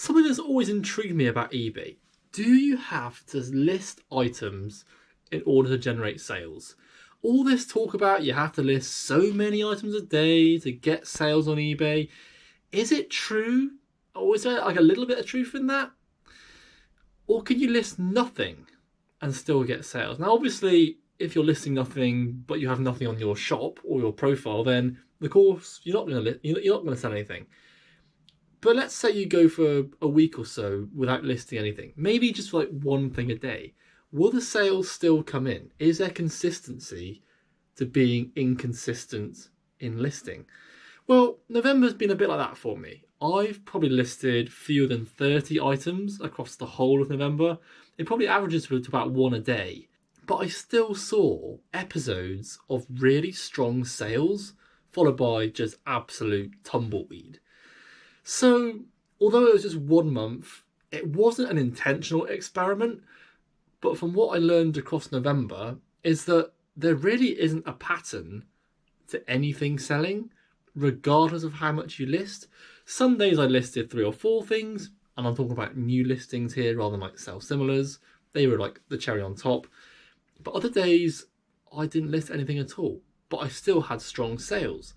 Something that's always intrigued me about eBay. Do you have to list items in order to generate sales? All this talk about you have to list so many items a day to get sales on eBay. Is it true? Or is there like a little bit of truth in that? Or can you list nothing and still get sales? Now, obviously, if you're listing nothing but you have nothing on your shop or your profile, then of course you're not going to sell anything. But let's say you go for a week or so without listing anything, maybe just for like one thing a day. Will the sales still come in? Is there consistency to being inconsistent in listing? Well, November's been a bit like that for me. I've probably listed fewer than 30 items across the whole of November. It probably averages to about one a day. But I still saw episodes of really strong sales, followed by just absolute tumbleweed. So, although it was just 1 month, it wasn't an intentional experiment. But from what I learned across November is that there really isn't a pattern to anything selling, regardless of how much you list. Some days I listed 3 or 4 things, and I'm talking about new listings here rather than like sell similars. They were like the cherry on top. But other days I didn't list anything at all, but I still had strong sales.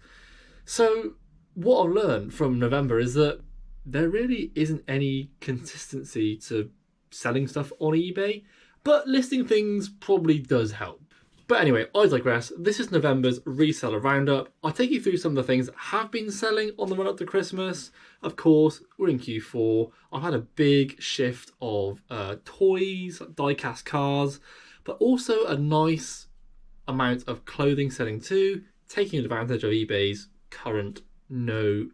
So what I've learned from November is that there really isn't any consistency to selling stuff on eBay, but listing things probably does help. But anyway, I digress. This is November's reseller roundup. I'll take you through some of the things that have been selling on the run up to Christmas. Of course, we're in Q4. I've had a big shift of toys, die-cast cars, but also a nice amount of clothing selling too, taking advantage of eBay's current no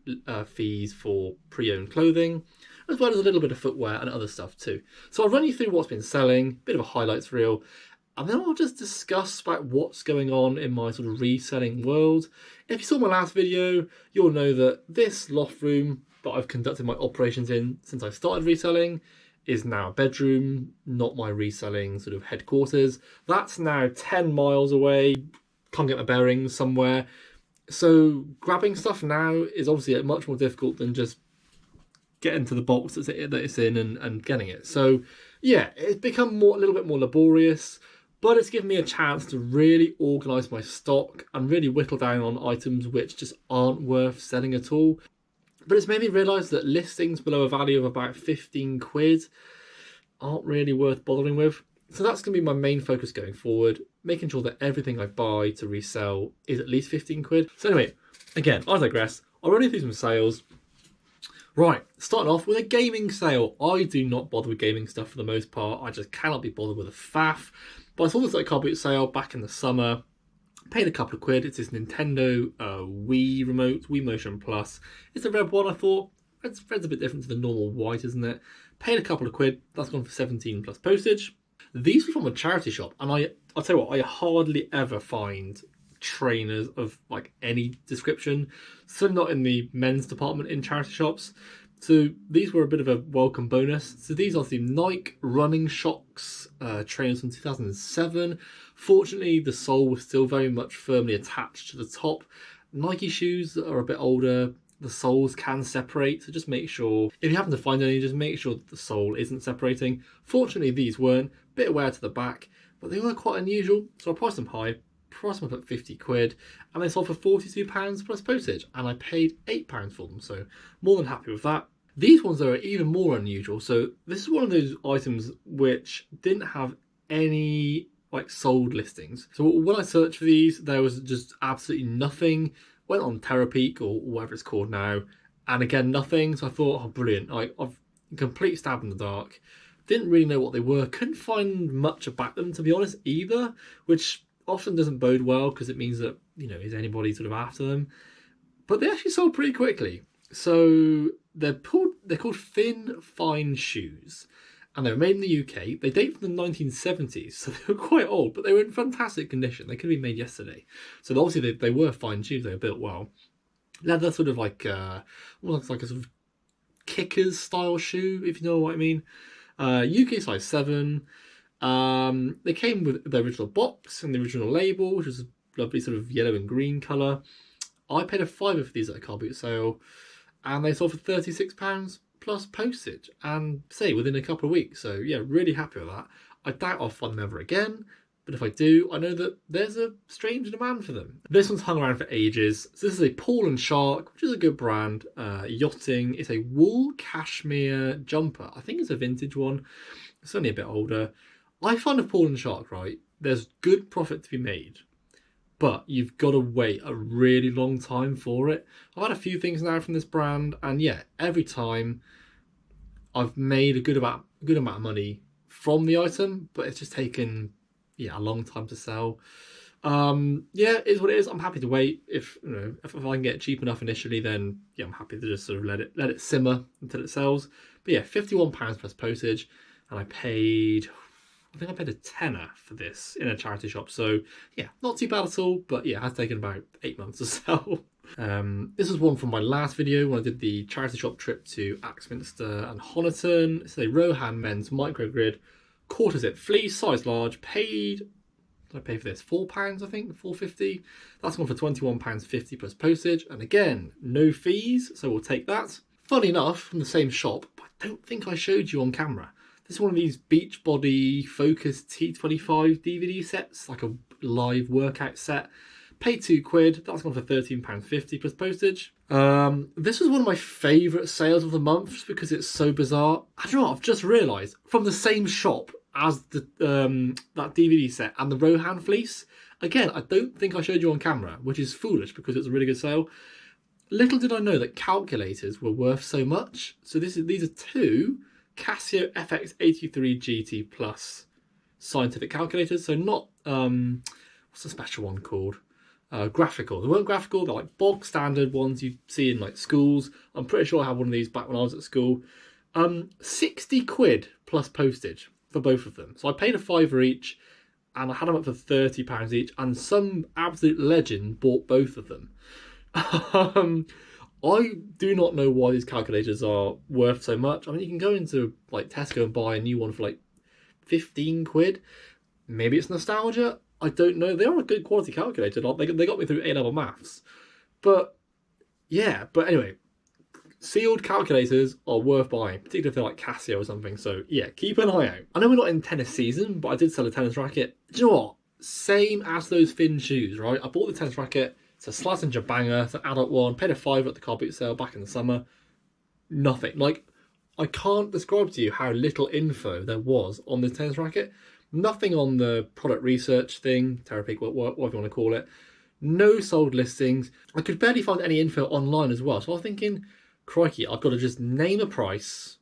fees for pre-owned clothing, as well as a little bit of footwear and other stuff too. So I'll run you through what's been selling, bit of a highlights reel, and then I'll just discuss about what's going on in my sort of reselling world. If you saw my last video, you'll know that this loft room that I've conducted my operations in since I started reselling is now a bedroom, not my reselling sort of headquarters. That's now 10 miles away, can't get my bearings somewhere. So grabbing stuff now is obviously much more difficult than just getting to the box that it's in and getting it. So yeah, it's become a little bit more laborious, but it's given me a chance to really organise my stock and really whittle down on items which just aren't worth selling at all. But it's made me realise that listings below a value of about 15 quid aren't really worth bothering with. So that's going to be my main focus going forward, making sure that everything I buy to resell is at least 15 quid. So anyway, again, I digress. I'll run you through some sales. Right, starting off with a gaming sale. I do not bother with gaming stuff for the most part. I just cannot be bothered with a faff. But I saw this car boot sale back in the summer. Paid a couple of quid. It's this Nintendo Wii remote, Wii Motion Plus. It's a red one, I thought. Red's a bit different to the normal white, isn't it? Paid a couple of quid. That's gone for 17 plus postage. These were from a charity shop, and I'll tell you what, I hardly ever find trainers of like any description, certainly not in the men's department in charity shops. So these were a bit of a welcome bonus. So these are the Nike Running Shocks trainers from 2007. Fortunately, the sole was still very much firmly attached to the top. Nike shoes that are a bit older, the soles can separate, so just make sure, if you happen to find any, just make sure that the sole isn't separating. Fortunately, these weren't. Bit of wear to the back, but they were quite unusual, so I priced them high, priced them up at 50 quid, and they sold for £42 plus postage, and I paid £8 for them, so more than happy with that. These ones are even more unusual, so this is one of those items which didn't have any like sold listings. So when I searched for these, there was just absolutely nothing. Went on Terapeak or whatever it's called now, and again nothing. So I thought, oh brilliant, I've complete stab in the dark. Didn't really know what they were, couldn't find much about them to be honest either, which often doesn't bode well because it means that, you know, is anybody sort of after them? But they actually sold pretty quickly. So they're called Thin Fine shoes, and they were made in the UK. They date from the 1970s, so they were quite old, but they were in fantastic condition. They could have been made yesterday. So obviously they were fine shoes. They were built well. Leather, sort of like looks like a sort of kickers style shoe, if you know what I mean. UK size 7. They came with the original box and the original label, which was a lovely sort of yellow and green colour. I paid a £5 for these at a car boot sale, and they sold for £36 plus postage, and say within a couple of weeks. So yeah, really happy with that. I doubt I'll find them ever again, but if I do, I know that there's a strange demand for them. This one's hung around for ages. So this is a Paul and Shark, which is a good brand. Yachting. It's a wool cashmere jumper. I think it's a vintage one. It's only a bit older. I find with Paul and Shark, right, there's good profit to be made, but you've got to wait a really long time for it. I've had a few things now from this brand, and yeah, every time I've made a good amount of money from the item, but it's just taken a long time to sell. Yeah, it is what it is. I'm happy to wait. If if I can get it cheap enough initially, then yeah, I'm happy to just sort of let it simmer until it sells. But yeah, £51 plus postage, and I think I paid a tenner for this in a charity shop. So yeah, not too bad at all, but yeah, it has taken about 8 months to sell. This was one from my last video when I did the charity shop trip to Axminster and Honiton. It's a Rohan men's microgrid quarter zip fleece, size large. Did I pay for this? £4, I think, £4.50. That's one for £21.50 plus postage. And again, no fees, so we'll take that. Funny enough, from the same shop, but I don't think I showed you on camera. This is one of these Beachbody Focus T25 DVD sets, like a live workout set. Paid £2. That's gone for £13.50 plus postage. This was one of my favourite sales of the month just because it's so bizarre. I don't know, I've just realised, from the same shop as the that DVD set and the Rohan fleece. Again, I don't think I showed you on camera, which is foolish because it's a really good sale. Little did I know that calculators were worth so much. So these are two Casio FX83 GT Plus scientific calculators. So not, what's the special one called? Graphical. They weren't graphical, they're like bog standard ones you see in like schools. I'm pretty sure I had one of these back when I was at school. £60 plus postage for both of them. So I paid a £5 each, and I had them up for £30 each, and some absolute legend bought both of them. I do not know why these calculators are worth so much. I mean, you can go into like Tesco and buy a new one for like £15. Maybe it's nostalgia. I don't know. They are a good quality calculator. Like, they got me through A-level maths. But yeah, but anyway, sealed calculators are worth buying, particularly if they're like Casio or something. So yeah, keep an eye out. I know we're not in tennis season, but I did sell a tennis racket. Do you know what? Same as those Finn shoes, right? I bought the tennis racket. It's a Slazenger banger. It's an adult one. Paid a £5 at the car boot sale back in the summer. Nothing. Like, I can't describe to you how little info there was on this tennis racket. Nothing on the product research thing, Terapeak, whatever you want to call it. No sold listings. I could barely find any info online as well. So I was thinking, crikey, I've got to just name a price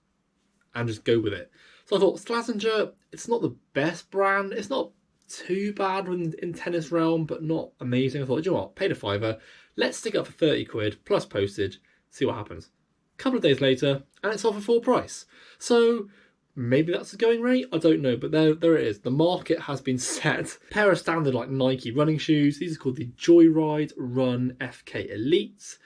and just go with it. So I thought, Slazenger, it's not the best brand. It's not too bad in tennis realm, but not amazing. I thought, you know what, paid a £5. Let's stick it up for £30 plus postage, see what happens. A couple of days later, and it's off for full price. So maybe that's the going rate, I don't know, but there it is. The market has been set. A pair of standard like Nike running shoes. These are called the Joyride Run FK Elites.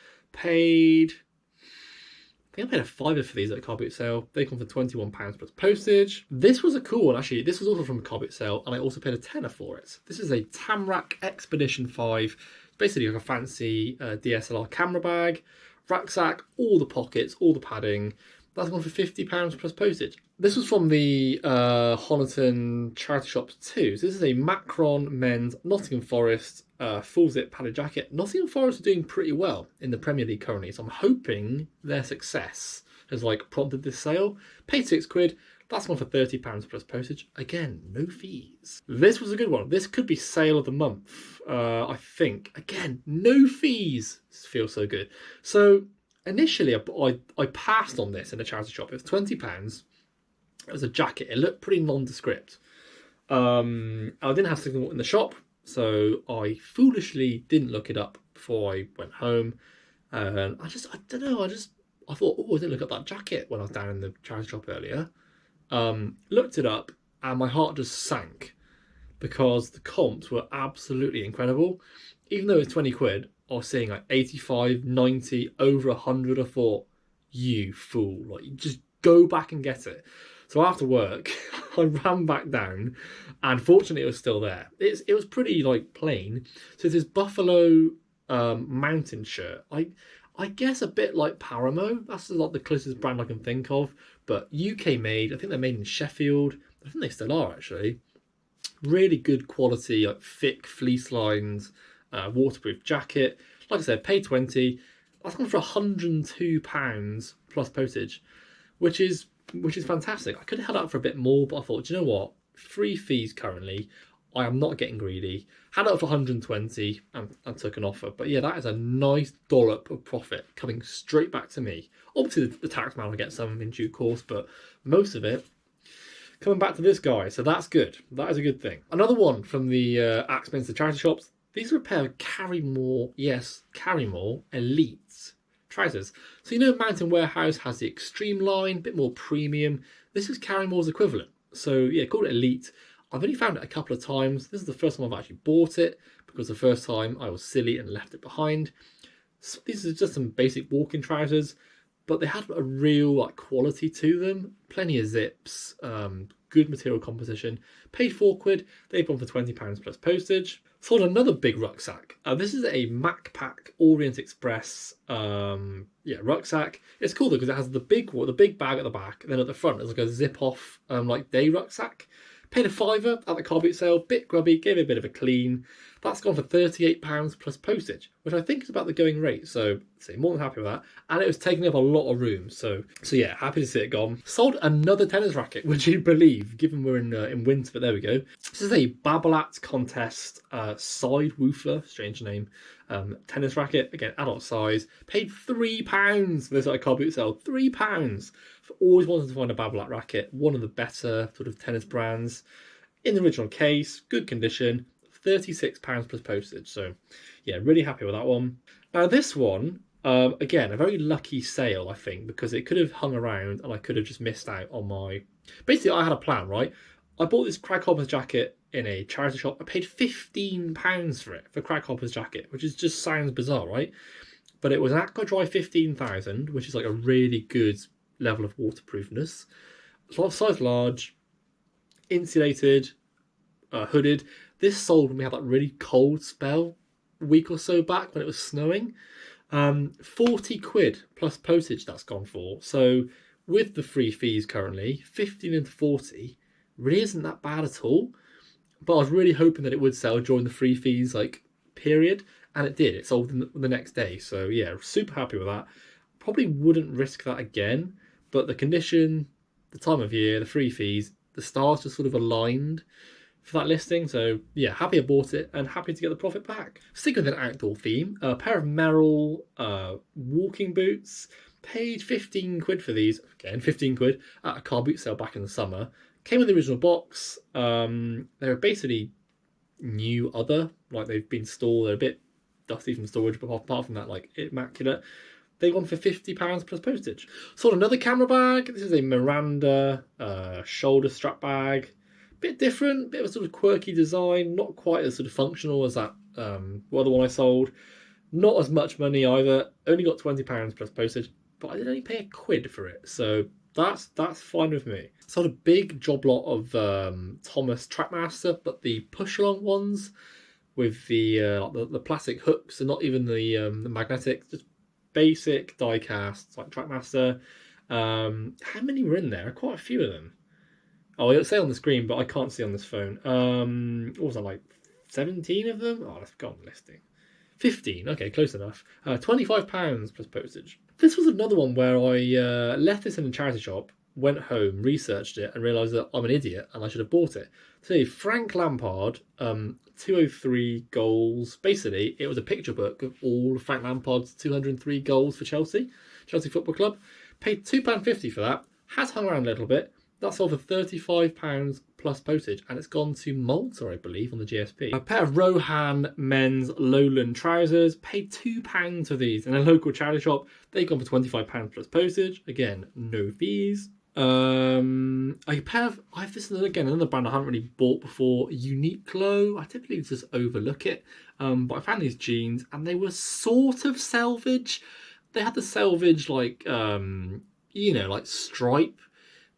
I think I paid a £5 for these at a car boot sale. They come for £21 plus postage. This was a cool one, actually. This was also from a car boot sale, and I also paid a tenner for it. This is a Tamrac Expedition 5. It's basically like a fancy DSLR camera bag, rucksack, all the pockets, all the padding. That's one for £50 plus postage. This was from the Honiton charity shops too. So this is a Macron men's Nottingham Forest full zip padded jacket. Nottingham Forest are doing pretty well in the Premier League currently, so I'm hoping their success has like prompted this sale. Paid £6. That's one for £30 plus postage. Again, no fees. This was a good one. This could be sale of the month, I think. Again, no fees. This feels so good. So initially, I passed on this in a charity shop. It was £20. It was a jacket. It looked pretty nondescript. I didn't have signal in the shop, so I foolishly didn't look it up before I went home. And I don't know. I thought, oh, I didn't look up that jacket when I was down in the charity shop earlier. Looked it up, and my heart just sank because the comps were absolutely incredible. Even though it's £20, I was seeing like 85, 90, over 100. I thought, you fool, like, just go back and get it. So after work, I ran back down, and fortunately it was still there. It was pretty like plain. So this buffalo mountain shirt. I I guess a bit like Paramo. That's like the closest brand I can think of. But UK made. I think they're made in Sheffield. I think they still are actually. Really good quality, like thick fleece lines, waterproof jacket. Like I said, paid 20. That's gone for £102 plus postage, which is fantastic. I could have held out for a bit more, but I thought, do you know what? Free fees currently. I am not getting greedy. Had it up for 120 and took an offer. But yeah, that is a nice dollop of profit coming straight back to me. Obviously, the tax man will get some in due course, but most of it coming back to this guy. So that's good. That is a good thing. Another one from the Axminster charity shops. These are a pair of Carrymore, yes, Carrymore Elite trousers. So you know Mountain Warehouse has the Extreme line, a bit more premium. This is Carrymore's equivalent. So yeah, called it Elite. I've only found it a couple of times. This is the first time I've actually bought it because the first time I was silly and left it behind. So these are just some basic walking trousers, but they had a real like quality to them. Plenty of zips, good material composition. Paid £4. They've gone for £20 plus postage. Sold another big rucksack. This is a MacPack Orient Express rucksack. It's cool though because it has the big bag at the back, and then at the front there's like a zip off like day rucksack. Paid a £5 at the car boot sale, bit grubby, gave it a bit of a clean. That's gone for £38 plus postage, which I think is about the going rate. So more than happy with that. And it was taking up a lot of room. So yeah, happy to see it gone. Sold another tennis racket, would you believe, given we're in winter, but there we go. This is a Babolat Contest side woofler, strange name, tennis racket. Again, adult size. Paid £3 for this at a car boot sale. £3. I've always wanted to find a Babolat racket, one of the better sort of tennis brands. In the original case, good condition, £36 plus postage. So yeah, really happy with that one. Now this one, again, a very lucky sale, I think, because it could have hung around and I could have just missed out on my... Basically, I had a plan, right? I bought this Crag jacket in a charity shop. I paid £15 for it, for Crag jacket, which is just sounds bizarre, right? But it was an Aqua Dry 15,000, which is like a really good level of waterproofness. Size large, insulated, hooded. This sold when we had that really cold spell a week or so back when it was snowing. £40 plus postage that's gone for. So with the free fees currently, 15 into 40 really isn't that bad at all. But I was really hoping that it would sell during the free fees period, and it did. It sold the next day. So yeah, super happy with that. Probably wouldn't risk that again, but the condition, the time of year, the free fees, the stars just sort of aligned for that listing. So yeah, happy I bought it and happy to get the profit back. Sticking with an outdoor theme, a pair of Merrill walking boots. Paid £15 for these. Again, £15 at a car boot sale back in the summer. Came with the original box. They were basically new other, like they've been stored. They're a bit dusty from storage, but apart from that, like immaculate. They won for £50 plus postage. Sold another camera bag. This is a Miranda shoulder strap bag. Bit different, bit of a sort of quirky design. Not quite as sort of functional as that other one I sold. Not as much money either. Only got £20 plus postage, but I did only pay £1 for it. So that's fine with me. Sold a big job lot of Thomas Trackmaster, but the push along ones with the plastic hooks and not even the magnetic, just basic die casts like Trackmaster. How many were in there? Quite a few of them. Oh, it'll say on the screen, but I can't see on this phone. What was that, like 17 of them? Oh, let's go on the listing. 15, okay, close enough. £25 plus postage. This was another one where I left this in a charity shop, went home, researched it, and realised that I'm an idiot and I should have bought it. So Frank Lampard, 203 goals. Basically, it was a picture book of all Frank Lampard's 203 goals for Chelsea Football Club. Paid £2.50 for that. Has hung around a little bit. That's sold for £35 plus postage, and it's gone to Malta, I believe, on the GSP. A pair of Rohan men's Lowland trousers. Paid £2 for these in a local charity shop. They've gone for £25 plus postage. Again, no fees. A pair of, this is again another brand I haven't really bought before. Uniqlo. I typically just overlook it, but I found these jeans, and they were sort of salvage. They had the salvage like stripe.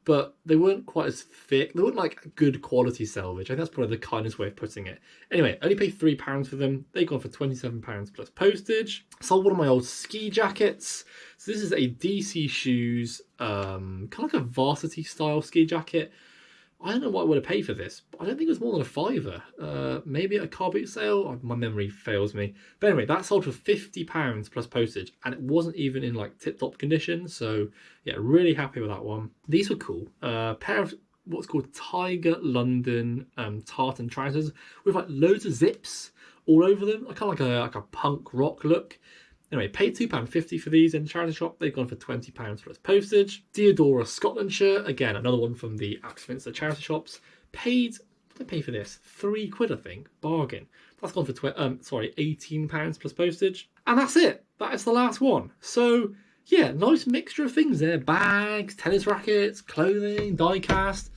but they weren't quite as thick. They weren't like good quality salvage. I think that's probably the kindest way of putting it. Anyway, only paid £3 for them. They've gone for £27 plus postage. Sold one of my old ski jackets. So this is a DC Shoes, kind of like a varsity style ski jacket. I don't know what I would have paid for this, but I don't think it was more than a £5. Maybe at a car boot sale. My memory fails me. But anyway, that sold for £50 plus postage, and it wasn't even in like tip-top condition. So yeah, really happy with that one. These were cool. Pair of what's called Tiger London tartan trousers with like loads of zips all over them. Kind of like a punk rock look. Anyway, paid £2.50 for these in the charity shop. They've gone for £20 plus postage. Deodora Scotland shirt, again, another one from the Axminster charity shops. Paid, what did I pay for this? £3, I think, bargain. That's gone for £18 plus postage. And that's it. That is the last one. So yeah, nice mixture of things there. Bags, tennis rackets, clothing, die cast,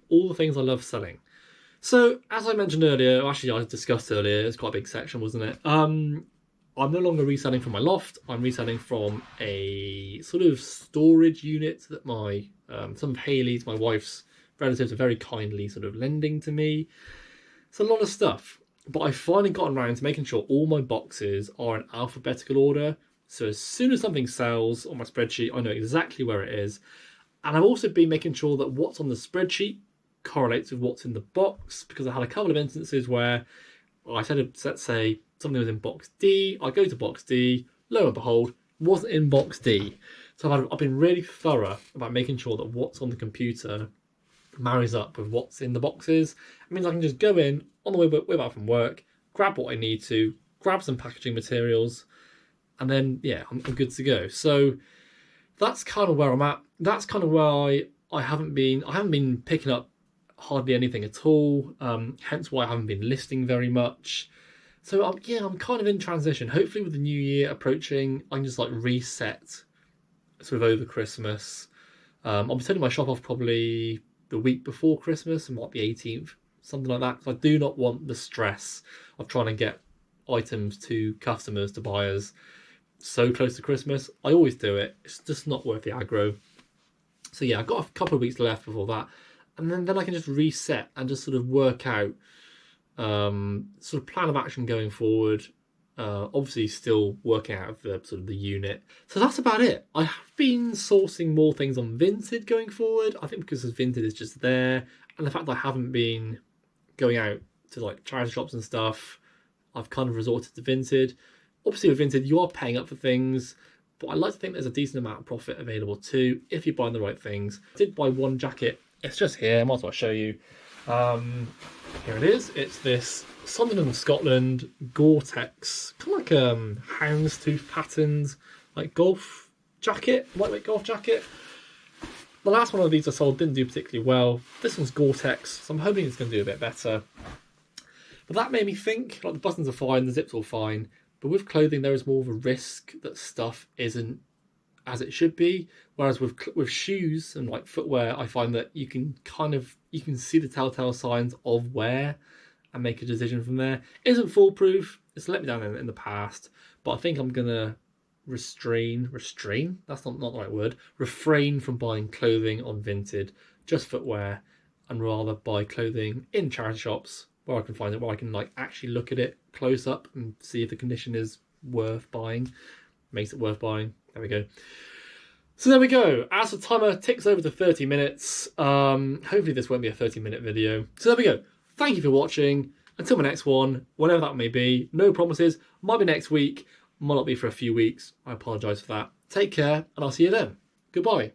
all the things I love selling. So as I mentioned earlier, actually I discussed earlier, it's quite a big section, wasn't it? I'm no longer reselling from my loft. I'm reselling from a sort of storage unit that my some of Haley's, my wife's relatives, are very kindly sort of lending to me. It's a lot of stuff, but I've finally gotten around to making sure all my boxes are in alphabetical order. So as soon as something sells on my spreadsheet, I know exactly where it is. And I've also been making sure that what's on the spreadsheet correlates with what's in the box, because I had a couple of instances where I said, let's say something was in box D, I go to box D, lo and behold, wasn't in box D. So I've been really thorough about making sure that what's on the computer marries up with what's in the boxes. It means I can just go in on the way back from work, grab what I need to, grab some packaging materials, and then yeah, I'm good to go. So that's kind of where I'm at. That's kind of where I haven't been picking up hardly anything at all, hence why I haven't been listing very much. So I'm kind of in transition. Hopefully with the new year approaching, I can just like reset sort of over Christmas. I'll be turning my shop off probably the week before Christmas, and like the 18th, something like that. Because I do not want the stress of trying to get items to customers, to buyers, so close to Christmas. I always do it. It's just not worth the aggro. So yeah, I've got a couple of weeks left before that. And then I can just reset and just sort of work out sort of plan of action going forward. Obviously still working out of the sort of the unit. So that's about it. I have been sourcing more things on Vinted going forward. I think because Vinted is just there, and the fact that I haven't been going out to like charity shops and stuff, I've kind of resorted to Vinted. Obviously with Vinted you are paying up for things, but I like to think there's a decent amount of profit available too if you're buying the right things. I did buy one jacket. It's just here, I might as well show you. Here it is. It's this Sunderland, Scotland Gore-Tex, kind of like houndstooth patterned, like golf jacket, lightweight golf jacket. The last one of these I sold didn't do particularly well. This one's Gore-Tex, so I'm hoping it's going to do a bit better. But that made me think, like the buttons are fine, the zips all fine, but with clothing there is more of a risk that stuff isn't as it should be, whereas with shoes and like footwear, I find that you can see the telltale signs of wear and make a decision from there. It isn't foolproof. It's let me down in the past, but I think I'm gonna restrain. That's not the right word. Refrain from buying clothing on Vinted, just footwear, and rather buy clothing in charity shops where I can find it, where I can like actually look at it close up and see if the condition is worth buying. Makes it worth buying. There we go. So there we go. As the timer ticks over to 30 minutes, hopefully this won't be a 30-minute video. So there we go. Thank you for watching. Until my next one, whenever that may be, no promises. Might be next week, might not be for a few weeks. I apologise for that. Take care, and I'll see you then. Goodbye.